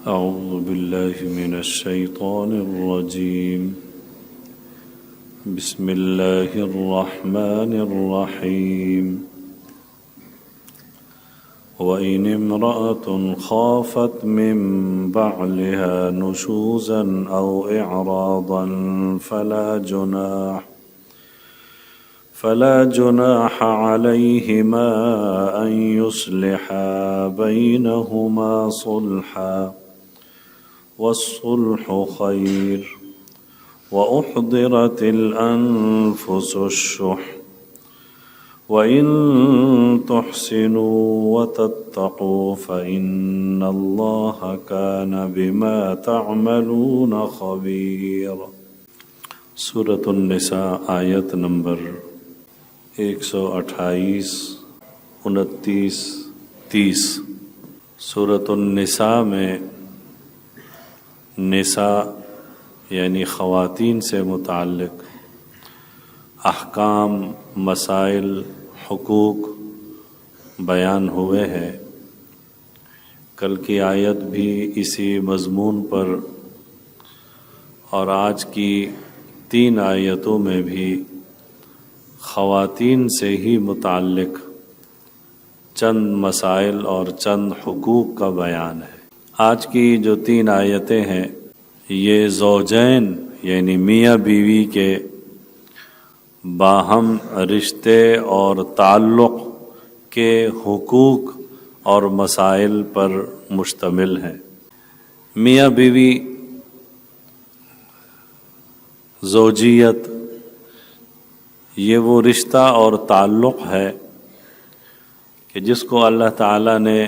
أعوذ بالله من الشيطان الرجيم. بسم الله الرحمن الرحيم. وإن امرأة خافت من بعلها نشوزا أو إعراضا فلا جناح عليهما أن يصلحا بينهما صلحا والصلح خير وأحضرت الأنفس الشح وإن تحسنوا وتتقوا فإن الله كان بما تعملون خبيرا. سورة النساء آیت نمبر 128 29 30. سورة النساء میں نساء یعنی خواتین سے متعلق احکام، مسائل، حقوق بیان ہوئے ہیں. کل کی آیت بھی اسی مضمون پر اور آج کی 3 آیتوں میں بھی خواتین سے ہی متعلق چند مسائل اور چند حقوق کا بیان ہے. آج کی جو 3 آیتیں ہیں یہ زوجین یعنی میاں بیوی کے باہم رشتے اور تعلق کے حقوق اور مسائل پر مشتمل ہیں. میاں بیوی زوجیت یہ وہ رشتہ اور تعلق ہے کہ جس کو اللہ تعالیٰ نے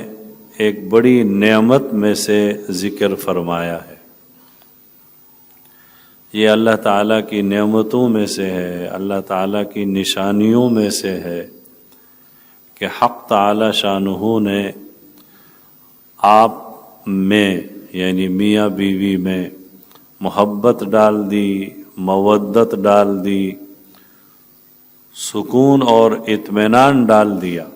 ایک بڑی نعمت میں سے ذکر فرمایا ہے. یہ اللہ تعالیٰ کی نعمتوں میں سے ہے، اللہ تعالیٰ کی نشانیوں میں سے ہے کہ حق تعالی شانہ نے آپ میں یعنی میاں بیوی میں محبت ڈال دی، مودت ڈال دی، سکون اور اطمینان ڈال دیا.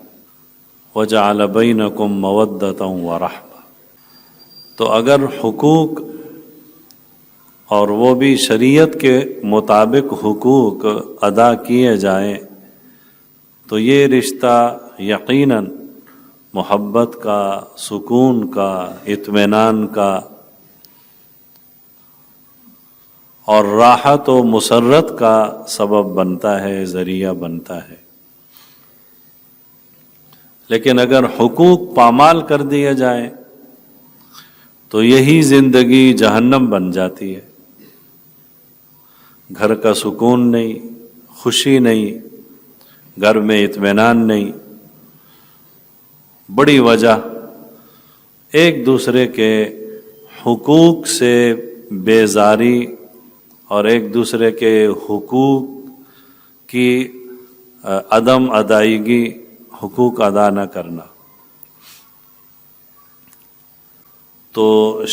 وَجَعَلَ بَيْنَكُمْ مَوَدَّةً وَرَحْمَةً. تو اگر حقوق اور وہ بھی شریعت کے مطابق حقوق ادا کیے جائیں تو یہ رشتہ یقیناً محبت کا، سکون کا، اطمینان کا اور راحت و مسرت کا سبب بنتا ہے، ذریعہ بنتا ہے. لیکن اگر حقوق پامال کر دیے جائیں تو یہی زندگی جہنم بن جاتی ہے. گھر کا سکون نہیں، خوشی نہیں، گھر میں اطمینان نہیں. بڑی وجہ ایک دوسرے کے حقوق سے بیزاری اور ایک دوسرے کے حقوق کی عدم ادائیگی، حقوق ادا نہ کرنا. تو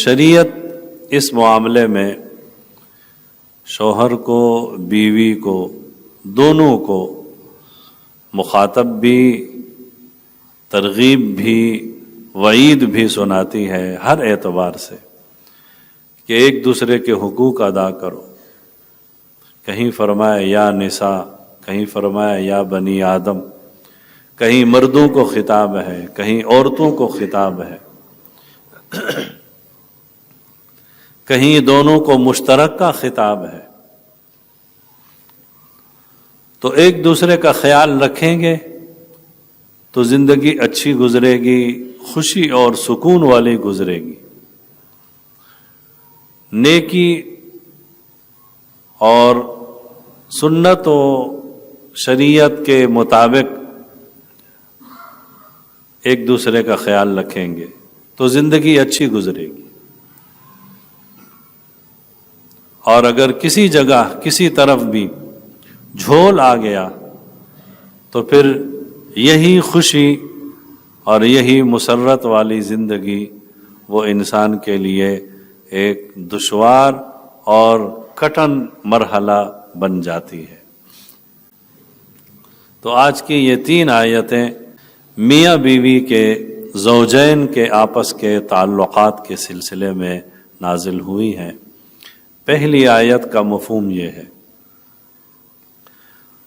شریعت اس معاملے میں شوہر کو، بیوی کو، دونوں کو مخاطب بھی، ترغیب بھی، وعید بھی سناتی ہے ہر اعتبار سے کہ ایک دوسرے کے حقوق ادا کرو. کہیں فرمایا یا نساء، کہیں فرمایا یا بنی آدم، کہیں مردوں کو خطاب ہے، کہیں عورتوں کو خطاب ہے، کہیں دونوں کو مشترک کا خطاب ہے. تو ایک دوسرے کا خیال رکھیں گے تو زندگی اچھی گزرے گی، خوشی اور سکون والی گزرے گی. نیکی اور سنت و شریعت کے مطابق ایک دوسرے کا خیال رکھیں گے تو زندگی اچھی گزرے گی. اور اگر کسی جگہ کسی طرف بھی جھول آ گیا تو پھر یہی خوشی اور یہی مسرت والی زندگی وہ انسان کے لیے ایک دشوار اور کٹن مرحلہ بن جاتی ہے. تو آج کی یہ 3 آیتیں میاں بیوی کے زوجین کے آپس کے تعلقات کے سلسلے میں نازل ہوئی ہیں۔ پہلی آیت کا مفہوم یہ ہے،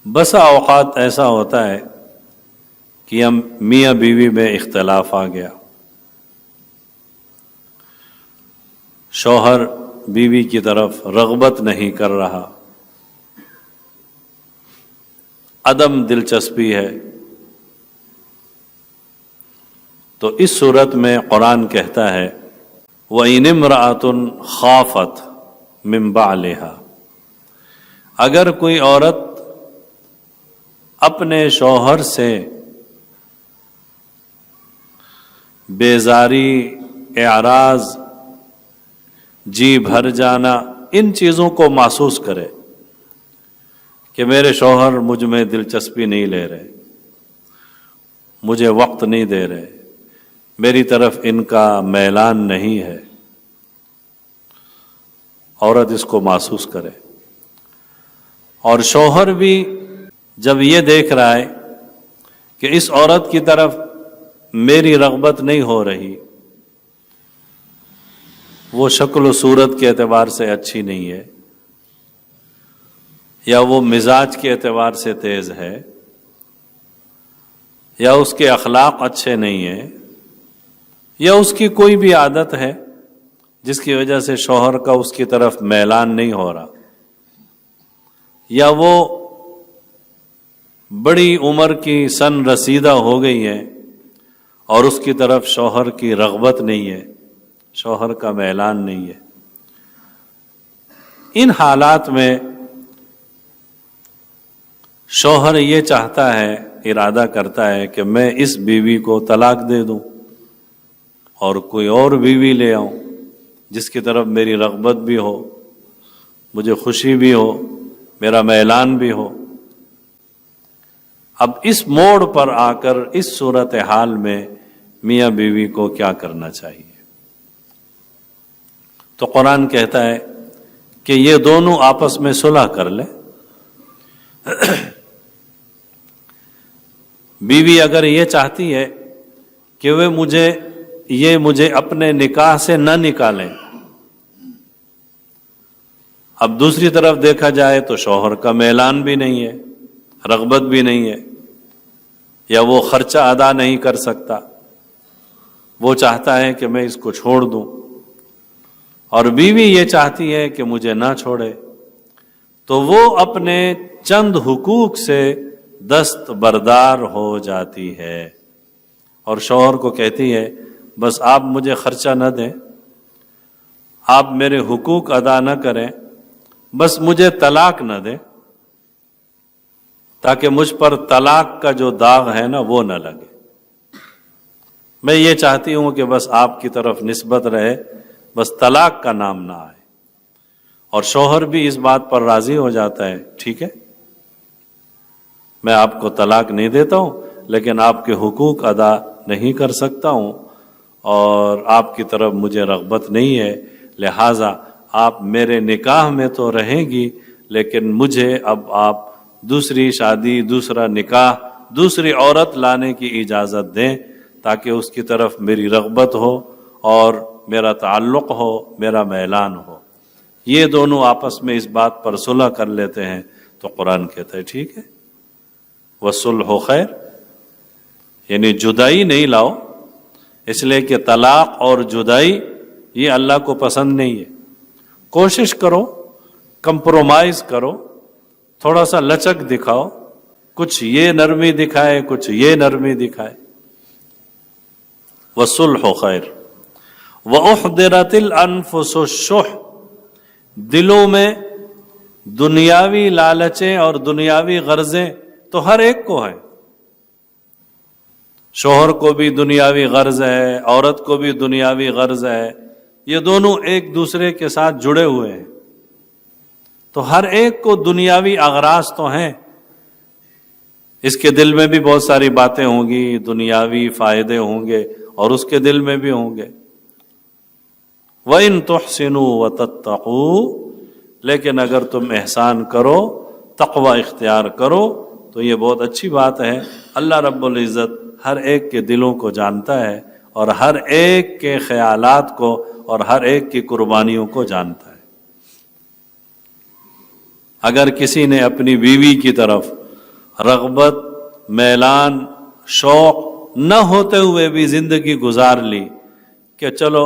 بسا اوقات ایسا ہوتا ہے کہ ہم میاں بیوی میں اختلاف آ گیا، شوہر بیوی کی طرف رغبت نہیں کر رہا، عدم دلچسپی ہے، تو اس صورت میں قرآن کہتا ہے وَإِنِ امْرَأَةٌ خَافَتْ مِنْ بَعْلِهَا، اگر کوئی عورت اپنے شوہر سے بیزاری، اعراض، جی بھر جانا، ان چیزوں کو محسوس کرے کہ میرے شوہر مجھ میں دلچسپی نہیں لے رہے، مجھے وقت نہیں دے رہے، میری طرف ان کا میلان نہیں ہے، عورت اس کو محسوس کرے، اور شوہر بھی جب یہ دیکھ رہا ہے کہ اس عورت کی طرف میری رغبت نہیں ہو رہی، وہ شکل و صورت کے اعتبار سے اچھی نہیں ہے، یا وہ مزاج کے اعتبار سے تیز ہے، یا اس کے اخلاق اچھے نہیں ہیں، یا اس کی کوئی بھی عادت ہے جس کی وجہ سے شوہر کا اس کی طرف میلان نہیں ہو رہا، یا وہ بڑی عمر کی سن رسیدہ ہو گئی ہے اور اس کی طرف شوہر کی رغبت نہیں ہے، شوہر کا میلان نہیں ہے، ان حالات میں شوہر یہ چاہتا ہے، ارادہ کرتا ہے کہ میں اس بیوی کو طلاق دے دوں اور کوئی اور بیوی لے آؤں جس کی طرف میری رغبت بھی ہو، مجھے خوشی بھی ہو، میرا میلان بھی ہو۔ اب اس موڑ پر آ کر اس صورتحال میں میاں بیوی کو کیا کرنا چاہیے؟ تو قرآن کہتا ہے کہ یہ دونوں آپس میں صلح کر لیں۔ بیوی اگر یہ چاہتی ہے کہ وہ مجھے اپنے نکاح سے نہ نکالیں، اب دوسری طرف دیکھا جائے تو شوہر کا میلان بھی نہیں ہے، رغبت بھی نہیں ہے، یا وہ خرچہ ادا نہیں کر سکتا، وہ چاہتا ہے کہ میں اس کو چھوڑ دوں، اور بیوی یہ چاہتی ہے کہ مجھے نہ چھوڑے، تو وہ اپنے چند حقوق سے دست بردار ہو جاتی ہے اور شوہر کو کہتی ہے بس آپ مجھے خرچہ نہ دیں، آپ میرے حقوق ادا نہ کریں، بس مجھے طلاق نہ دیں، تاکہ مجھ پر طلاق کا جو داغ ہے نا وہ نہ لگے۔ میں یہ چاہتی ہوں کہ بس آپ کی طرف نسبت رہے، بس طلاق کا نام نہ آئے، اور شوہر بھی اس بات پر راضی ہو جاتا ہے، ٹھیک ہے میں آپ کو طلاق نہیں دیتا ہوں، لیکن آپ کے حقوق ادا نہیں کر سکتا ہوں اور آپ کی طرف مجھے رغبت نہیں ہے، لہٰذا آپ میرے نکاح میں تو رہیں گی، لیکن مجھے اب آپ دوسری شادی، دوسرا نکاح، دوسری عورت لانے کی اجازت دیں، تاکہ اس کی طرف میری رغبت ہو اور میرا تعلق ہو، میرا میلان ہو۔ یہ دونوں آپس میں اس بات پر صلح کر لیتے ہیں تو قرآن کہتا ہے ٹھیک ہے، وَصُلْحُ خیر، یعنی جدائی نہیں لاؤ، اس لیے کہ طلاق اور جدائی یہ اللہ کو پسند نہیں ہے۔ کوشش کرو، کمپرومائز کرو، تھوڑا سا لچک دکھاؤ، کچھ یہ نرمی دکھائے، کچھ یہ نرمی دکھائے۔ وَصُلْحُ خیر وَأُحْضِرَتِ الْأَنفُسُ الشُّحَّ، دلوں میں دنیاوی لالچیں اور دنیاوی غرضیں تو ہر ایک کو ہیں، شوہر کو بھی دنیاوی غرض ہے، عورت کو بھی دنیاوی غرض ہے، یہ دونوں ایک دوسرے کے ساتھ جڑے ہوئے ہیں، تو ہر ایک کو دنیاوی اغراض تو ہیں، اس کے دل میں بھی بہت ساری باتیں ہوں گی، دنیاوی فائدے ہوں گے، اور اس کے دل میں بھی ہوں گے۔ وَإِن تُحْسِنُوا وَتَتَّقُوا، لیکن اگر تم احسان کرو، تقوی اختیار کرو تو یہ بہت اچھی بات ہے۔ اللہ رب العزت ہر ایک کے دلوں کو جانتا ہے اور ہر ایک کے خیالات کو اور ہر ایک کی قربانیوں کو جانتا ہے۔ اگر کسی نے اپنی بیوی کی طرف رغبت، میلان، شوق نہ ہوتے ہوئے بھی زندگی گزار لی کہ چلو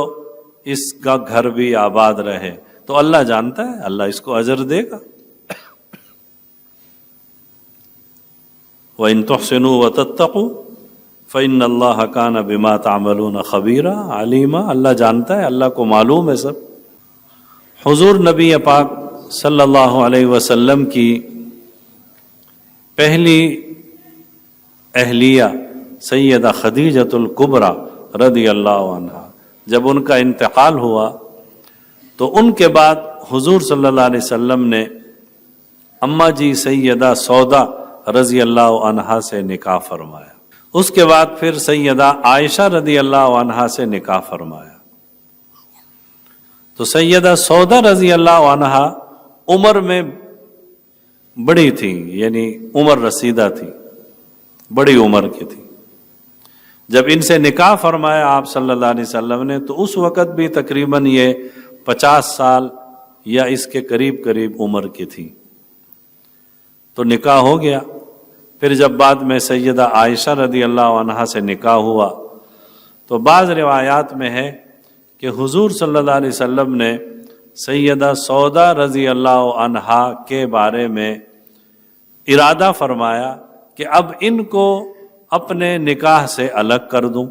اس کا گھر بھی آباد رہے، تو اللہ جانتا ہے اللہ اس کو اجر دے گا۔ وَإِن تُحْسِنُوا وَتَتَّقُوا فَإِنَّ اللَّهَ كَانَ بِمَا تَعْمَلُونَ خَبِيرًا عَلِيمًا، اللہ جانتا ہے، اللہ کو معلوم ہے سب۔ حضور نبی پاک صلی اللہ علیہ وسلم کی پہلی اہلیہ سیدہ خدیجۃ الکبریٰ رضی اللہ عنہا جب ان کا انتقال ہوا تو ان کے بعد حضور صلی اللہ علیہ وسلم نے اماں جی سیدہ سودا رضی اللہ عنہا سے نکاح فرمایا۔ اس کے بعد پھر سیدہ عائشہ رضی اللہ عنہا سے نکاح فرمایا۔ تو سیدہ سودا رضی اللہ عنہا عمر میں بڑی تھی، یعنی عمر رسیدہ تھی، بڑی عمر کی تھی۔ جب ان سے نکاح فرمایا آپ صلی اللہ علیہ وسلم نے تو اس وقت بھی تقریباً یہ 50 سال یا اس کے قریب قریب عمر کی تھی۔ تو نکاح ہو گیا۔ پھر جب بعد میں سیدہ عائشہ رضی اللہ عنہا سے نکاح ہوا تو بعض روایات میں ہے کہ حضور صلی اللہ علیہ وسلم نے سیدہ سودا رضی اللہ عنہا کے بارے میں ارادہ فرمایا کہ اب ان کو اپنے نکاح سے الگ کر دوں۔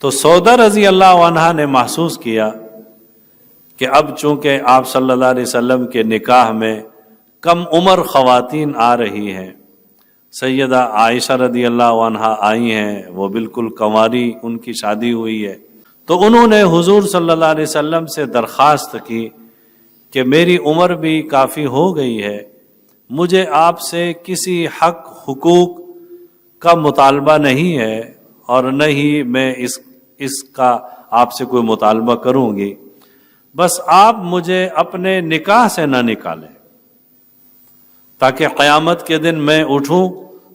تو سودا رضی اللہ عنہا نے محسوس کیا کہ اب چونکہ آپ صلی اللہ علیہ وسلم کے نکاح میں کم عمر خواتین آ رہی ہیں، سیدہ عائشہ رضی اللہ عنہا آئی ہیں، وہ بالکل کنواری ان کی شادی ہوئی ہے، تو انہوں نے حضور صلی اللہ علیہ وسلم سے درخواست کی کہ میری عمر بھی کافی ہو گئی ہے، مجھے آپ سے کسی حق حقوق کا مطالبہ نہیں ہے اور نہ ہی میں اس کا آپ سے کوئی مطالبہ کروں گی، بس آپ مجھے اپنے نکاح سے نہ نکالیں تاکہ قیامت کے دن میں اٹھوں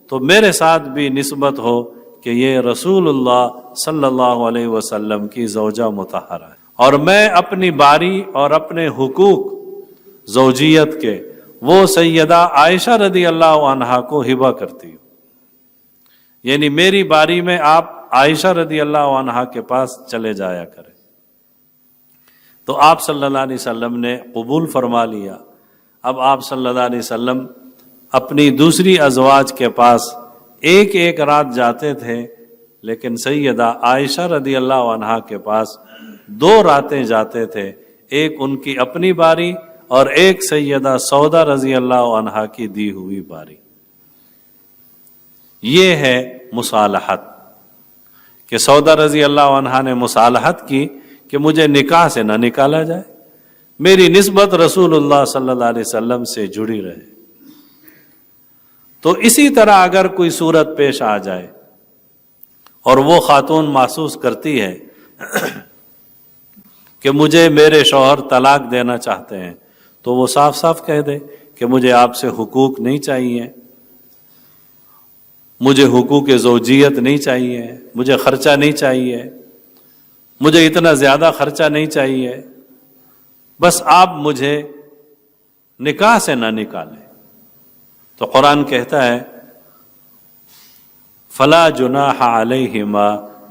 تو میرے ساتھ بھی نسبت ہو کہ یہ رسول اللہ صلی اللہ علیہ وسلم کی زوجہ مطہرہ ہے، اور میں اپنی باری اور اپنے حقوق زوجیت کے وہ سیدہ عائشہ رضی اللہ عنہا کو ہبہ کرتی ہوں، یعنی میری باری میں آپ عائشہ رضی اللہ عنہا کے پاس چلے جایا کریں۔ تو آپ صلی اللہ علیہ وسلم نے قبول فرما لیا۔ اب آپ صلی اللہ علیہ وسلم اپنی دوسری ازواج کے پاس ایک ایک رات جاتے تھے، لیکن سیدہ عائشہ رضی اللہ عنہا کے پاس 2 راتیں جاتے تھے، ایک ان کی اپنی باری اور ایک سیدہ سودا رضی اللہ عنہا کی دی ہوئی باری۔ یہ ہے مصالحت کہ سودا رضی اللہ عنہا نے مصالحت کی کہ مجھے نکاح سے نہ نکالا جائے، میری نسبت رسول اللہ صلی اللہ علیہ وسلم سے جڑی رہے۔ تو اسی طرح اگر کوئی صورت پیش آ جائے اور وہ خاتون محسوس کرتی ہے کہ مجھے میرے شوہر طلاق دینا چاہتے ہیں تو وہ صاف صاف کہہ دے کہ مجھے آپ سے حقوق نہیں چاہیے، مجھے حقوق زوجیت نہیں چاہیے، مجھے خرچہ نہیں چاہیے، مجھے اتنا زیادہ خرچہ نہیں چاہیے، بس آپ مجھے نکاح سے نہ نکالیں۔ تو قرآن کہتا ہے فلا جناح علیہما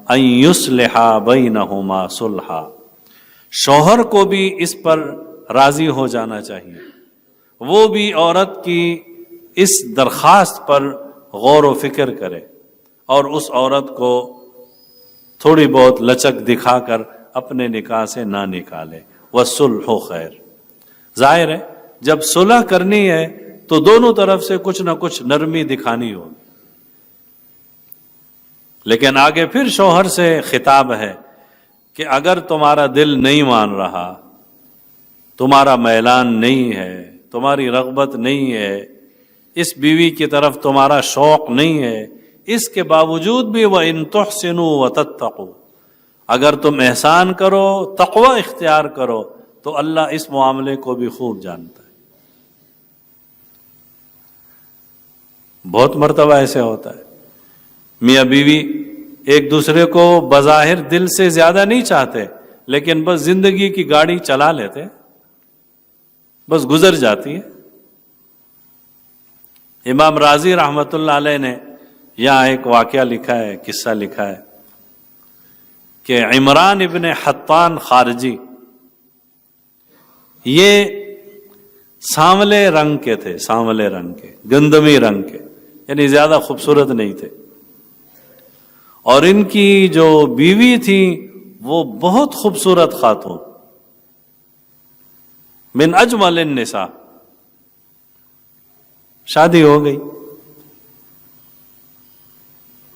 ان یصلحا بینہما صلحا، شوہر کو بھی اس پر راضی ہو جانا چاہیے، وہ بھی عورت کی اس درخواست پر غور و فکر کرے اور اس عورت کو تھوڑی بہت لچک دکھا کر اپنے نکاح سے نہ نکالے۔ والصلح خیر، ظاہر ہے جب صلح کرنی ہے تو دونوں طرف سے کچھ نہ کچھ نرمی دکھانی ہوگی، لیکن آگے پھر شوہر سے خطاب ہے کہ اگر تمہارا دل نہیں مان رہا، تمہارا میلان نہیں ہے، تمہاری رغبت نہیں ہے، اس بیوی کی طرف تمہارا شوق نہیں ہے، اس کے باوجود بھی وَإِن تُحْسِنُوا وَتَتَّقُوا، اگر تم احسان کرو، تقوی اختیار کرو تو اللہ اس معاملے کو بھی خوب جانتا ہے۔ بہت مرتبہ ایسے ہوتا ہے میاں بیوی ایک دوسرے کو بظاہر دل سے زیادہ نہیں چاہتے، لیکن بس زندگی کی گاڑی چلا لیتے، بس گزر جاتی ہے۔ امام رازی رحمۃ اللہ علیہ نے یہاں ایک واقعہ لکھا ہے، قصہ لکھا ہے کہ عمران ابن حطان خارجی یہ سانولے رنگ کے تھے، سانولے رنگ کے، گندمی رنگ کے، یعنی زیادہ خوبصورت نہیں تھے، اور ان کی جو بیوی تھی وہ بہت خوبصورت خاتون، من اجمل النساء، شادی ہو گئی۔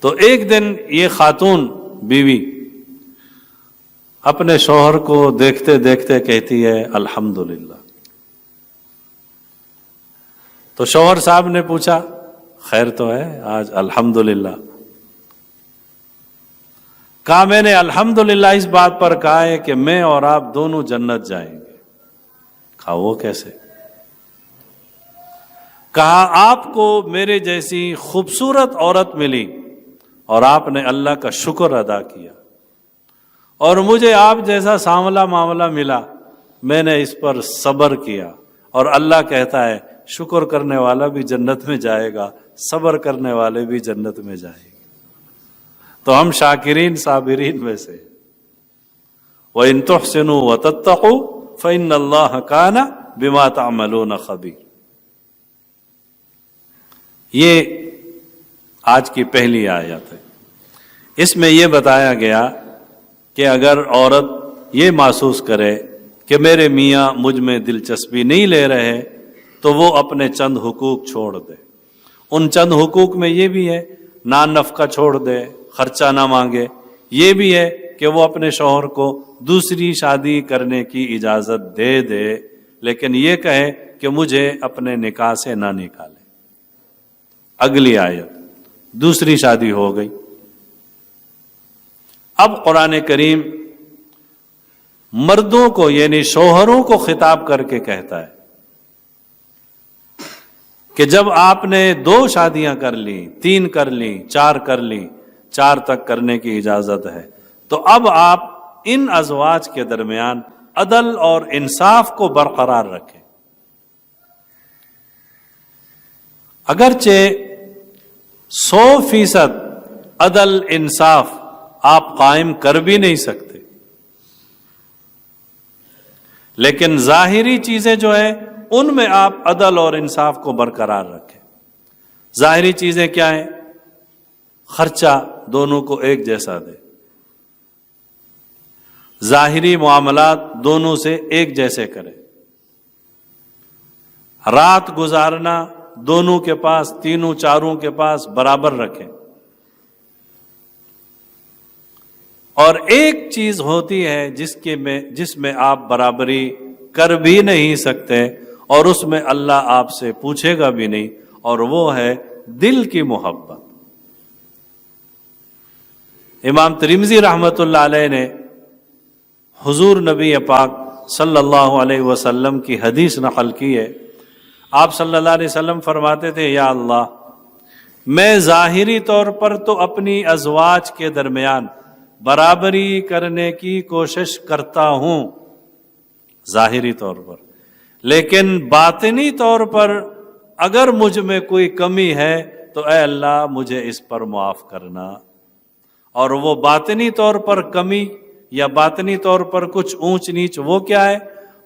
تو ایک دن یہ خاتون بیوی اپنے شوہر کو دیکھتے دیکھتے کہتی ہے الحمدللہ۔ تو شوہر صاحب نے پوچھا خیر تو ہے آج الحمدللہ؟ کہا میں نے الحمدللہ اس بات پر کہا ہے کہ میں اور آپ دونوں جنت جائیں گے۔ کہا وہ کیسے؟ کہا آپ کو میرے جیسی خوبصورت عورت ملی اور آپ نے اللہ کا شکر ادا کیا، اور مجھے آپ جیسا سانولا معاملہ ملا، میں نے اس پر صبر کیا، اور اللہ کہتا ہے شکر کرنے والا بھی جنت میں جائے گا، صبر کرنے والے بھی جنت میں جائیں گے۔ تو ہم شاکرین صابرین میں سے۔ وَإِن تُحْسِنُوا وَتَتَّقُوا فَإِنَّ اللَّهَ كَانَ بِمَا تَعْمَلُونَ خَبِيرٌ۔ یہ آج کی پہلی آیت ہے۔ اس میں یہ بتایا گیا کہ اگر عورت یہ محسوس کرے کہ میرے میاں مجھ میں دلچسپی نہیں لے رہے تو وہ اپنے چند حقوق چھوڑ دے۔ ان چند حقوق میں یہ بھی ہے نان نفقہ چھوڑ دے، خرچہ نہ مانگے، یہ بھی ہے کہ وہ اپنے شوہر کو دوسری شادی کرنے کی اجازت دے دے، لیکن یہ کہے کہ مجھے اپنے نکاح سے نہ نکالے۔ اگلی آیت، دوسری شادی ہو گئی۔ اب قرآن کریم مردوں کو یعنی شوہروں کو خطاب کر کے کہتا ہے کہ جب آپ نے 2 شادیاں کر لی، 3 کر لی، 4 کر لی، 4 تک کرنے کی اجازت ہے، تو اب آپ ان ازواج کے درمیان عدل اور انصاف کو برقرار رکھیں۔ اگرچہ 100% عدل انصاف آپ قائم کر بھی نہیں سکتے، لیکن ظاہری چیزیں جو ہیں ان میں آپ عدل اور انصاف کو برقرار رکھیں۔ ظاہری چیزیں کیا ہیں؟ خرچہ دونوں کو ایک جیسا دے، ظاہری معاملات دونوں سے ایک جیسے کرے، رات گزارنا دونوں کے پاس، تینوں چاروں کے پاس برابر رکھیں۔ اور ایک چیز ہوتی ہے جس میں آپ برابری کر بھی نہیں سکتے اور اس میں اللہ آپ سے پوچھے گا بھی نہیں، اور وہ ہے دل کی محبت۔ امام ترمذی رحمۃ اللہ علیہ نے حضور نبی پاک صلی اللہ علیہ وسلم کی حدیث نقل کی ہے۔ آپ صلی اللہ علیہ وسلم فرماتے تھے یا اللہ، میں ظاہری طور پر تو اپنی ازواج کے درمیان برابری کرنے کی کوشش کرتا ہوں ظاہری طور پر، لیکن باطنی طور پر اگر مجھ میں کوئی کمی ہے تو اے اللہ مجھے اس پر معاف کرنا۔ اور وہ باطنی طور پر کمی یا باطنی طور پر کچھ اونچ نیچ وہ کیا ہے؟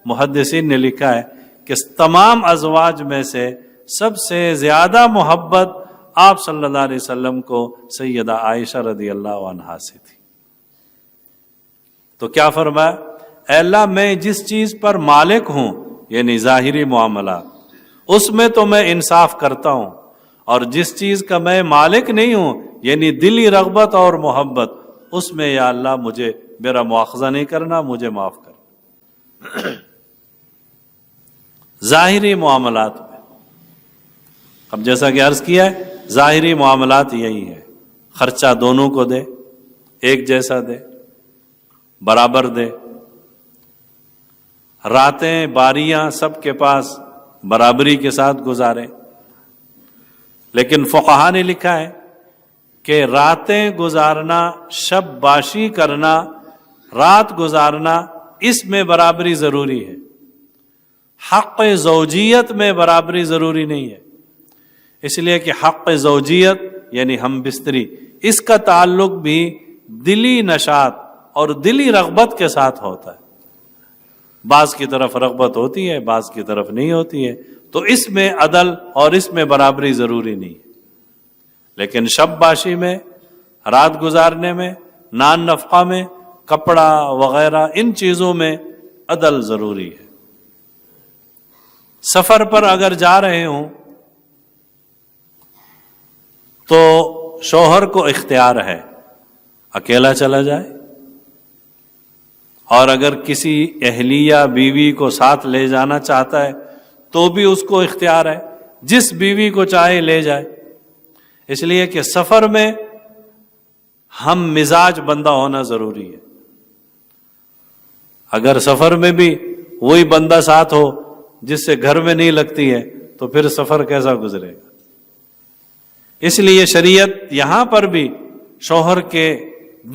محدثین نے لکھا ہے کہ تمام ازواج میں سے سب سے زیادہ محبت آپ صلی اللہ علیہ وسلم کو سیدہ عائشہ رضی اللہ عنہا سے تھی۔ تو کیا فرمایا؟ اے اللہ میں جس چیز پر مالک ہوں یعنی ظاہری معاملات، اس میں تو میں انصاف کرتا ہوں، اور جس چیز کا میں مالک نہیں ہوں یعنی دلی رغبت اور محبت، اس میں یا اللہ مجھے میرا مواخذہ نہیں کرنا، مجھے معاف کر۔ ظاہری معاملات میں اب جیسا کہ عرض کیا ہے ظاہری معاملات یہی ہے، خرچہ دونوں کو دے، ایک جیسا دے، برابر دے، راتیں باریاں سب کے پاس برابری کے ساتھ گزارے۔ لیکن فقہا نے لکھا ہے کہ راتیں گزارنا، شب باشی کرنا، رات گزارنا، اس میں برابری ضروری ہے. حق زوجیت میں برابری ضروری نہیں ہے، اس لیے کہ حق زوجیت یعنی ہم بستری، اس کا تعلق بھی دلی نشاط اور دلی رغبت کے ساتھ ہوتا ہے. بعض کی طرف رغبت ہوتی ہے، بعض کی طرف نہیں ہوتی ہے، تو اس میں عدل اور اس میں برابری ضروری نہیں ہے. لیکن شب باشی میں، رات گزارنے میں، نان نفقہ میں، کپڑا وغیرہ، ان چیزوں میں عدل ضروری ہے. سفر پر اگر جا رہے ہوں تو شوہر کو اختیار ہے اکیلا چلا جائے، اور اگر کسی اہلیہ بیوی کو ساتھ لے جانا چاہتا ہے تو بھی اس کو اختیار ہے، جس بیوی کو چاہے لے جائے. اس لیے کہ سفر میں ہم مزاج بندہ ہونا ضروری ہے. اگر سفر میں بھی وہی بندہ ساتھ ہو جس سے گھر میں نہیں لگتی ہے تو پھر سفر کیسا گزرے گا؟ اس لیے شریعت یہاں پر بھی شوہر کے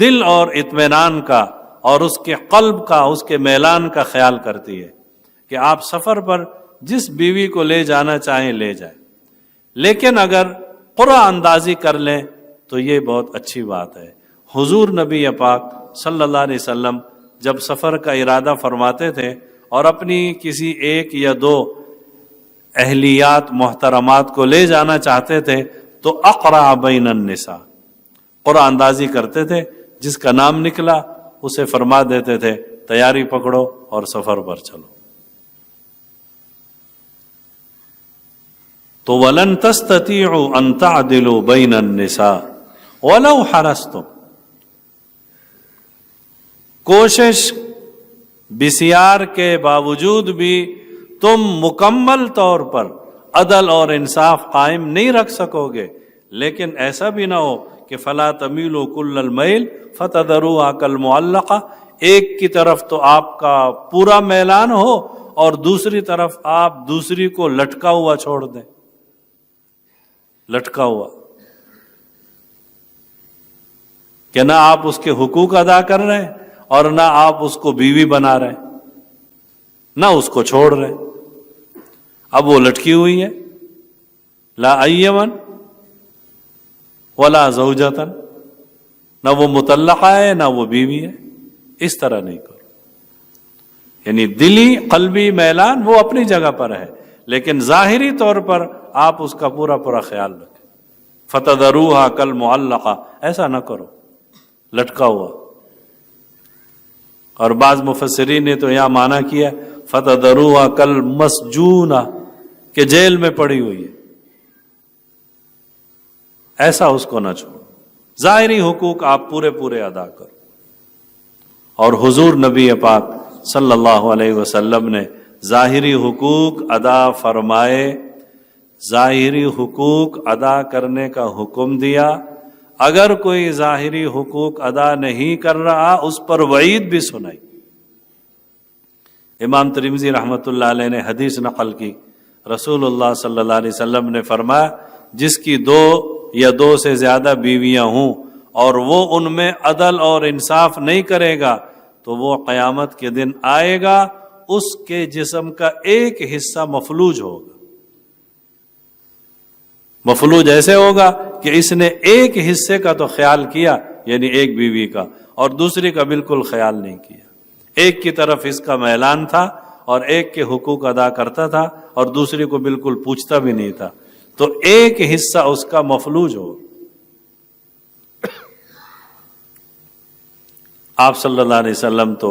دل اور اطمینان کا اور اس کے قلب کا، اس کے میلان کا خیال کرتی ہے کہ آپ سفر پر جس بیوی کو لے جانا چاہیں لے جائیں. لیکن اگر قرعہ اندازی کر لیں تو یہ بہت اچھی بات ہے. حضور نبی پاک صلی اللہ علیہ وسلم جب سفر کا ارادہ فرماتے تھے اور اپنی کسی ایک یا دو اہلیات محترمات کو لے جانا چاہتے تھے تو اقرع بین النساء، قرعہ اندازی کرتے تھے، جس کا نام نکلا اسے فرما دیتے تھے تیاری پکڑو اور سفر پر چلو. تو وَلَن تَسْتَطِيعُوا أَن تَعْدِلُوا بَيْنَ النِّسَاءِ وَلَوْ حَرَصْتُمْ، کوشش بسیار کے باوجود بھی تم مکمل طور پر عدل اور انصاف قائم نہیں رکھ سکو گے. لیکن ایسا بھی نہ ہو کہ فَلَا تَمِيلُوا كُلَّ الْمَيْلِ فَتَذَرُوهَا كَالْمُعَلَّقَةِ، ایک کی طرف تو آپ کا پورا میلان ہو اور دوسری طرف آپ دوسری کو لٹکا ہوا چھوڑ دیں. لٹکا ہوا کہ نہ آپ اس کے حقوق ادا کر رہے ہیں اور نہ آپ اس کو بیوی بنا رہے ہیں، نہ اس کو چھوڑ رہے. اب وہ لٹکی ہوئی ہے، لا ایمن ولا زوجتن، نہ وہ مطلقہ ہے نہ وہ بیوی ہے. اس طرح نہیں کرو. یعنی دلی قلبی میلان وہ اپنی جگہ پر ہے، لیکن ظاہری طور پر آپ اس کا پورا پورا خیال رکھیں. فتذروها کالمعلقہ، ایسا نہ کرو لٹکا ہوا. اور بعض مفسرین نے تو یہاں معنی کیا فتذروها کالمسجونہ، کہ جیل میں پڑی ہوئی ہے. ایسا اس کو نہ چھوڑو، ظاہری حقوق آپ پورے پورے ادا کرو. اور حضور نبی پاک صلی اللہ علیہ وسلم نے ظاہری حقوق ادا فرمائے، ظاہری حقوق ادا کرنے کا حکم دیا. اگر کوئی ظاہری حقوق ادا نہیں کر رہا اس پر وعید بھی سنائی. امام ترمذی رحمۃ اللہ علیہ نے حدیث نقل کی، رسول اللہ صلی اللہ علیہ وسلم نے فرمایا جس کی 2 یا 2 سے زیادہ بیویاں ہوں اور وہ ان میں عدل اور انصاف نہیں کرے گا تو وہ قیامت کے دن آئے گا، اس کے جسم کا ایک حصہ مفلوج ہوگا. مفلوج ایسے ہوگا کہ اس نے ایک حصے کا تو خیال کیا، یعنی ایک بیوی کا، اور دوسری کا بالکل خیال نہیں کیا. ایک کی طرف اس کا میلان تھا اور ایک کے حقوق ادا کرتا تھا اور دوسری کو بالکل پوچھتا بھی نہیں تھا، تو ایک حصہ اس کا مفلوج ہو. آپ صلی اللہ علیہ وسلم تو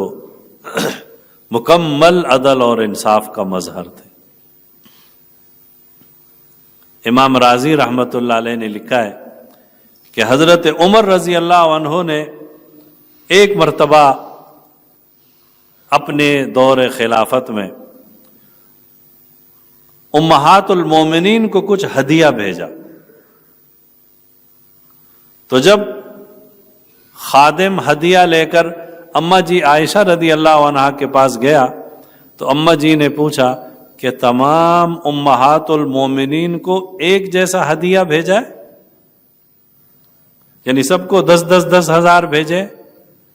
مکمل عدل اور انصاف کا مظہر تھے. امام راضی رحمۃ اللہ علیہ نے لکھا ہے کہ حضرت عمر رضی اللہ عنہ نے ایک مرتبہ اپنے دور خلافت میں امہات المومنین کو کچھ ہدیہ بھیجا. تو جب خادم ہدیہ لے کر اماں جی عائشہ رضی اللہ عنہا کے پاس گیا تو اماں جی نے پوچھا کہ تمام امہات المومنین کو ایک جیسا ہدیہ بھیجا ہے؟ یعنی سب کو 10,000 بھیجے،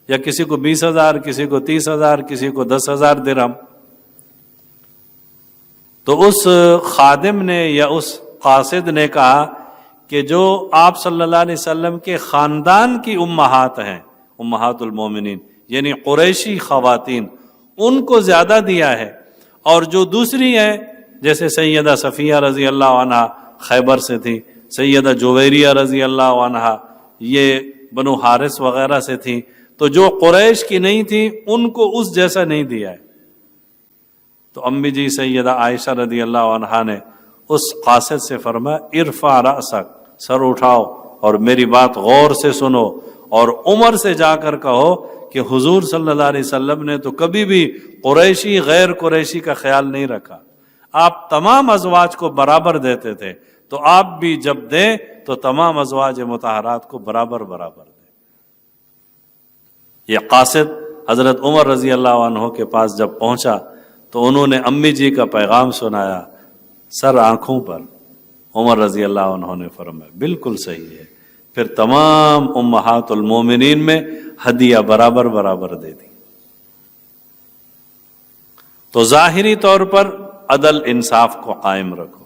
یا کسی کو 20,000، کسی کو 30,000، کسی کو 10,000 درہم. تو اس خادم نے یا اس قاصد نے کہا کہ جو آپ صلی اللہ علیہ وسلم کے خاندان کی امہات ہیں، امہات المومنین یعنی قریشی خواتین، ان کو زیادہ دیا ہے، اور جو دوسری ہیں جیسے سیدہ صفیہ رضی اللہ عنہا خیبر سے تھی، سیدہ جویریہ رضی اللہ عنہا یہ بنو حارث وغیرہ سے تھی، تو جو قریش کی نہیں تھی ان کو اس جیسا نہیں دیا ہے. تو امی جی سیدہ عائشہ رضی اللہ عنہا نے اس قاصد سے فرمایا ارفع رأسک، سر اٹھاؤ اور میری بات غور سے سنو، اور عمر سے جا کر کہو کہ حضور صلی اللہ علیہ وسلم نے تو کبھی بھی قریشی غیر قریشی کا خیال نہیں رکھا، آپ تمام ازواج کو برابر دیتے تھے، تو آپ بھی جب دیں تو تمام ازواج مطہرات کو برابر دیں. یہ قاصد حضرت عمر رضی اللہ عنہ کے پاس جب پہنچا تو انہوں نے امی جی کا پیغام سنایا سر آنکھوں پر. عمر رضی اللہ عنہ نے فرمایا بالکل صحیح ہے، پھر تمام امہات المومنین میں ہدیہ برابر دے دی. تو ظاہری طور پر عدل انصاف کو قائم رکھو.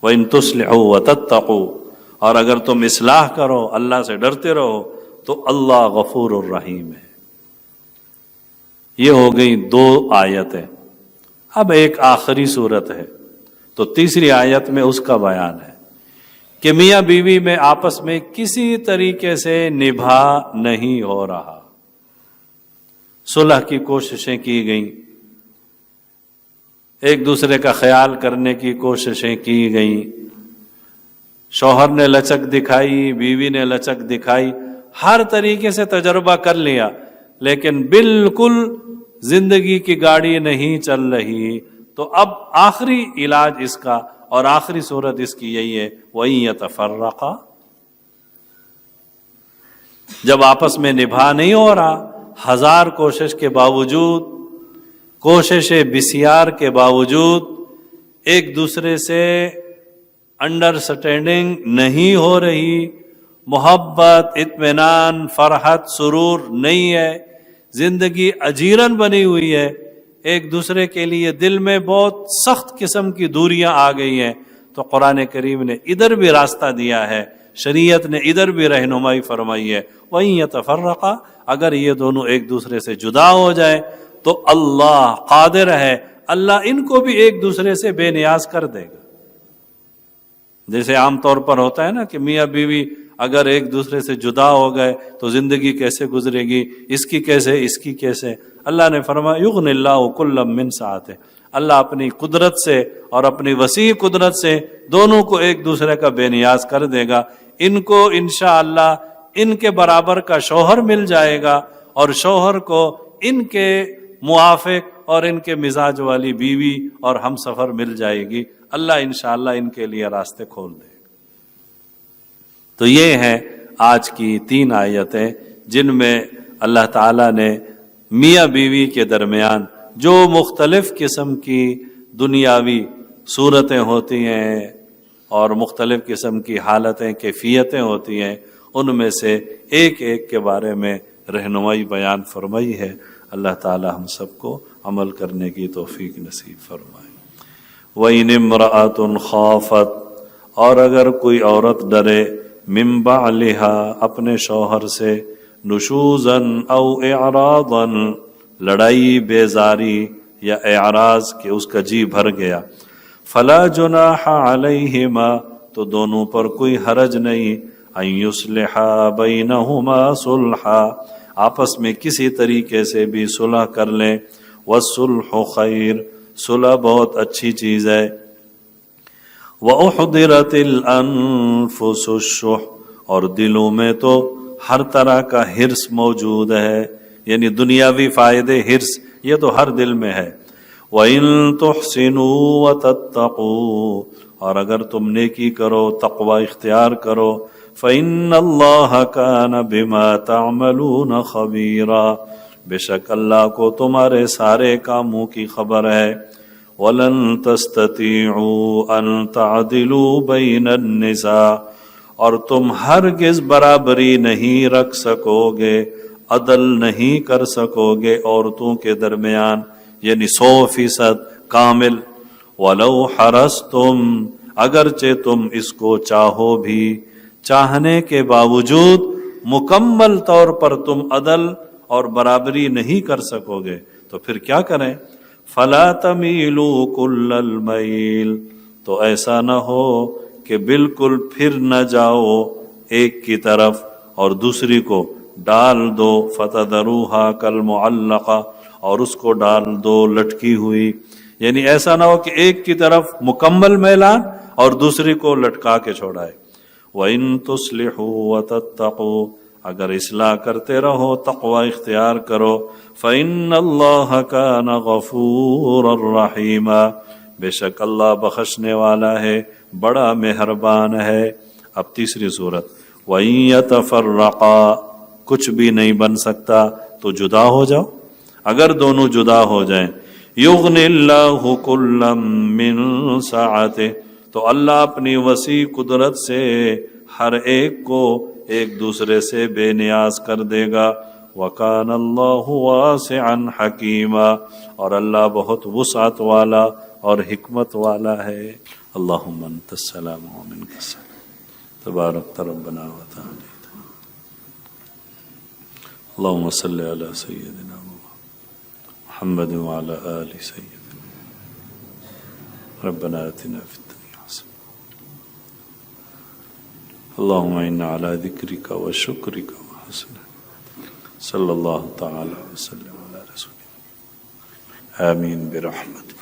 وَإِن تُصْلِحُوا وَتَتَّقُوا، اور اگر تم اصلاح کرو، اللہ سے ڈرتے رہو، تو اللہ غفور الرحیم ہے. یہ ہو گئی 2 آیتیں. اب ایک آخری صورت ہے، تو تیسری آیت میں اس کا بیان ہے کہ میاں بیوی میں آپس میں کسی طریقے سے نبھا نہیں ہو رہا. صلح کی کوششیں کی گئیں، ایک دوسرے کا خیال کرنے کی کوششیں کی گئیں، شوہر نے لچک دکھائی، بیوی نے لچک دکھائی، ہر طریقے سے تجربہ کر لیا، لیکن بالکل زندگی کی گاڑی نہیں چل رہی. تو اب آخری علاج اس کا اور آخری صورت اس کی یہی ہے وَإِن يَتَفَرَّقَا، جب آپس میں نبھا نہیں ہو رہا، 1000 کوشش کے باوجود، کوشش بسیار کے باوجود ایک دوسرے سے انڈرسٹینڈنگ نہیں ہو رہی، محبت، اطمینان، فرحت، سرور نہیں ہے، زندگی اجیرن بنی ہوئی ہے، ایک دوسرے کے لیے دل میں بہت سخت قسم کی دوریاں آ گئی ہیں. تو قرآن کریم نے ادھر بھی راستہ دیا ہے، شریعت نے ادھر بھی رہنمائی فرمائی ہے وَإِن يَتَفَرَّقَا، اگر یہ دونوں ایک دوسرے سے جدا ہو جائے تو اللہ قادر ہے، اللہ ان کو بھی ایک دوسرے سے بے نیاز کر دے گا. جیسے عام طور پر ہوتا ہے نا کہ میاں بیوی اگر ایک دوسرے سے جدا ہو گئے تو زندگی کیسے گزرے گی، اس کی کیسے، اس کی کیسے. اللہ نے فرمایا یغنی اللہ کلا من سعتہ، اللہ اپنی قدرت سے اور اپنی وسیع قدرت سے دونوں کو ایک دوسرے کا بے نیاز کر دے گا. ان کو انشاءاللہ ان کے برابر کا شوہر مل جائے گا، اور شوہر کو ان کے موافق اور ان کے مزاج والی بیوی اور ہم سفر مل جائے گی. اللہ انشاءاللہ ان کے لیے راستے کھول دے. تو یہ ہیں آج کی 3 آیتیں جن میں اللہ تعالیٰ نے میاں بیوی کے درمیان جو مختلف قسم کی دنیاوی صورتیں ہوتی ہیں اور مختلف قسم کی حالتیں، کیفیتیں ہوتی ہیں، ان میں سے ایک ایک کے بارے میں رہنمائی بیان فرمائی ہے. اللہ تعالی ہم سب کو عمل کرنے کی توفیق نصیب فرمائے. وَإِنِ امْرَأَةٌ خَافَتْ، اور اگر کوئی عورت ڈرے، مِن بَعْلِهَا، اپنے شوہر سے، نشوزًا او اعراضًا، لڑائی، بیزاری یا اعراض کہ اس کا جی بھر گیا، فلا جناح علیہما، تو دونوں پر کوئی حرج نہیں، ان یصلحا بینہما صلحا، آپس میں کسی طریقے سے بھی صلح کر لیں. والصلح خیر، صلح بہت اچھی چیز ہے. وَأُحْضِرَتِ الْأَنفُسُ الشُّحَّ، اور دلوں میں تو ہر طرح کا حرص موجود ہے، یعنی دنیاوی فائدے، حرص یہ تو ہر دل میں ہے. وَإِن تُحْسِنُوا وَتَتَّقُوا، اور اگر تم نیکی کرو، تقوی اختیار کرو، فَإِنَّ اللَّهَ كَانَ بِمَا تَعْمَلُونَ خَبِيرًا، بے شک اللہ کو تمہارے سارے کاموں کی خبر ہے. وَلَن تَسْتَطِيعُوا أَن تَعْدِلُوا بَيْنَ النِّسَاءِ، اور تم ہرگز برابری نہیں رکھ سکو گے، عدل نہیں کر سکو گے عورتوں کے درمیان، یعنی 100% کامل۔ وَلَوْ حَرَصْتُمْ، اگرچہ تم اس کو چاہو بھی، چاہنے کے باوجود مکمل طور پر تم عدل اور برابری نہیں کر سکو گے، تو پھر کیا کریں؟ فَلَا تَمِيلُوا كُلَّ الْمَيْلِ، تو ایسا نہ ہو کہ بالکل پھر نہ جاؤ ایک کی طرف اور دوسری کو ڈال دو، فَتَذَرُوهَا كَالْمُعَلَّقَةِ، اور اس کو ڈال دو لٹکی ہوئی، یعنی ایسا نہ ہو کہ ایک کی طرف مکمل میلان اور دوسری کو لٹکا کے چھوڑائے۔ وَإِن تُصْلِحُوا وَتَتَّقُوا، اگر اصلاح کرتے رہو، تقوی اختیار کرو، فَإِنَّ اللَّهَ كَانَ غَفُورًا رَحِيمًا، بے شک اللہ بخشنے والا ہے، بڑا مہربان ہے۔ اب تیسری صورت، وَإِن يَتَفَرَّقَا، کچھ بھی نہیں بن سکتا تو جدا ہو جاؤ، اگر دونوں جدا ہو جائیں، يُغْنِ اللَّهُ كُلًّا مِّن سَعَتِهِ، تو اللہ اپنی وسیع قدرت سے ہر ایک کو ایک دوسرے سے بے نیاز کر دے گا۔ وَكَانَ اللَّهُ وَاسِعًا حَكِيمًا، اور اللہ بہت وسعت والا اور حکمت والا ہے۔ اللہم انت السلام ومنک السلام، تبارک ربنا وتعالی۔ اللہم صلی علی سیدنا محمد وعلی آل سیدنا، ربنا آتنا فی الدنیا حسنہ، اللہم انا علی ذکرک وشکرک وحسن، صلی اللہ تعالی وسلم علی رسول، آمین برحمتک۔